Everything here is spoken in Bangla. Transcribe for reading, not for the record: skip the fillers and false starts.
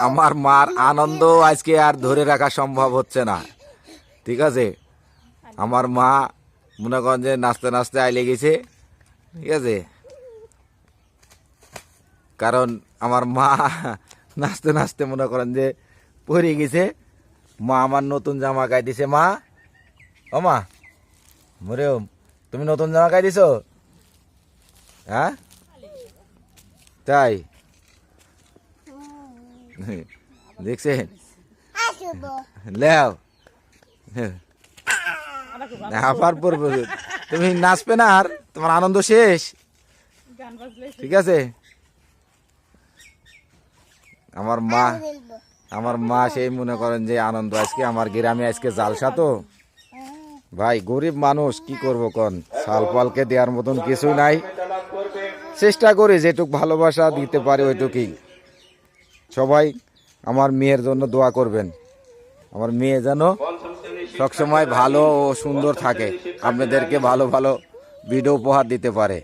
আমার মার আনন্দ আজকে আর ধরে রাখা সম্ভব হচ্ছে না। ঠিক আছে, আমার মা মনে করেন যে নাচতে নাচতে আইলে গেছে। ঠিক আছে, কারণ আমার মা নাচতে নাচতে মনে করেন যে পড়ে গেছে। মা আমার নতুন জামা গায়ে দিছে। মা, ও মা, মরেও তুমি নতুন জামা গায়ে দিছো? হ্যাঁ, তাই দেখছেন? লেও আবার পড়বো। তুমি নাচবে না আর তোমার আনন্দ শেষ? ঠিক আছে, আমার মা সেই মনে করেন যে আনন্দ আজকে আমার গ্রামে আজকে জালসা। তো ভাই গরিব মানুষ কি করব কোন, সাল পালকে দেওয়ার মতন কিছু নাই। চেষ্টা করি যেটুক ভালোবাসা দিতে পারি ওইটুকুই। সবাই আমার মেয়ের জন্য দোয়া করবেন, আমার মেয়ে যেন সবসময় ভালো ও সুন্দর থাকে, আপনাদেরকে ভালো ভালো ভিডিও উপহার দিতে পারে।